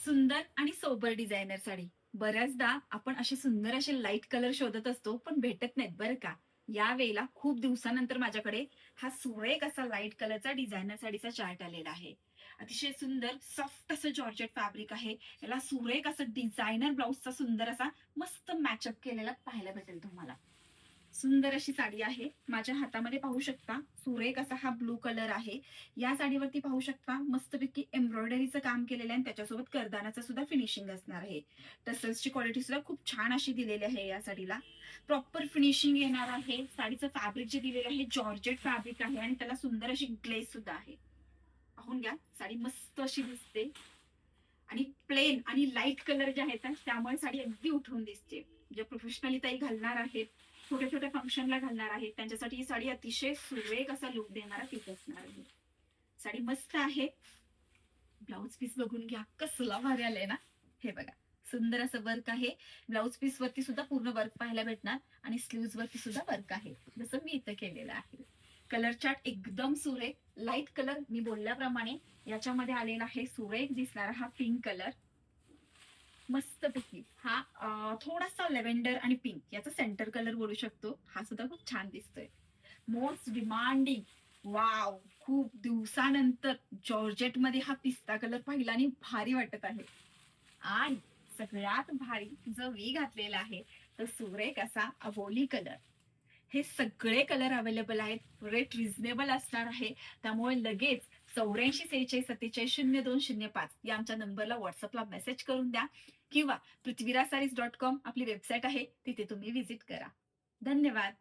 सुंदर आणि sober designer sari. बऱ्याचदा आपण असे सुंदर असे लाईट कलर शोधत असतो, पण भेटत नाहीत बरं का. यावेळेला खूप दिवसानंतर माझ्याकडे हा सुरेख असा लाईट कलरचा डिझायनर साडीचा चार्ट आलेला आहे. अतिशय सुंदर सॉफ्ट असं जॉर्जेट फॅब्रिक आहे. याला सुरेख असं डिझायनर ब्लाउजचा सुंदर असा मस्त मॅचअप केलेला पाहायला भेटेल तुम्हाला. सुंदर अशी साडी आहे. माझ्या हातामध्ये पाहू शकता सुरेख असा हा ब्लू कलर आहे. या साडीवरती पाहू शकता मस्तपैकी एम्ब्रॉयडरीचं काम केलेलं आहे आणि त्याच्यासोबत करदानाचं सुद्धा फिनिशिंग असणार आहे. टसल्सची क्वालिटी सुद्धा खूप छान अशी दिलेली आहे या साडीला. प्रॉपर फिनिशिंग येणार आहे. साडीचं फॅब्रिक जे दिलेलं आहे जॉर्जेट फॅब्रिक आहे आणि त्याला सुंदर अशी ग्लेज सुद्धा आहे. पाहून घ्या, साडी मस्त अशी दिसते आणि प्लेन आणि लाईट कलर जे आहेत ना, त्यामुळे साडी अगदी उठून दिसते. जे प्रोफेशनली ताई घालणार आहेत, छोट्या छोट्या फंक्शनला घालणार आहेत, त्यांच्यासाठी ही साडी अतिशय सुरेख असा लुक देणारा पीस असणार आहे. साडी मस्त आहे. ब्लाउज पीस बघून घ्या, कसला भारी आलंय ना. हे बघा, सुंदर असं वर्क आहे. ब्लाउज पीस वरती सुद्धा पूर्ण वर्क पाहायला भेटणार आणि स्लीव्ह वरती सुद्धा वर्क आहे, जसं मी इथं केलेलं आहे. कलर चार्ट एकदम सुरेख लाईट कलर मी बोलल्याप्रमाणे याच्यामध्ये आलेला आहे. सुरेख दिसणारा हा पिंक कलर मस्तपैकी हा थोडासा लेव्हेंडर आणि पिंक याचा सेंटर कलर बोलू शकतो. हा सुद्धा खूप छान दिसतोय. मोस्ट डिमांडिंग, वाव, खूप दिवसानंतर जॉर्जेट मध्ये हा पिस्ता कलर पाहिला आणि भारी वाटत आहे. आणि सगळ्यात भारी जो मी घातलेला आहे तो सुरेख असा अबोली कलर. हे सगळे कलर अवेलेबल आहेत. रेट रिझनेबल असणार आहे. त्यामुळे लगेच 84 46 47 0205 या आमच्या नंबरला व्हॉट्सअपला मेसेज करून द्या किंवा पृथ्वीराज sarees.com आपली वेबसाईट आहे, तिथे तुम्ही व्हिजिट करा. धन्यवाद.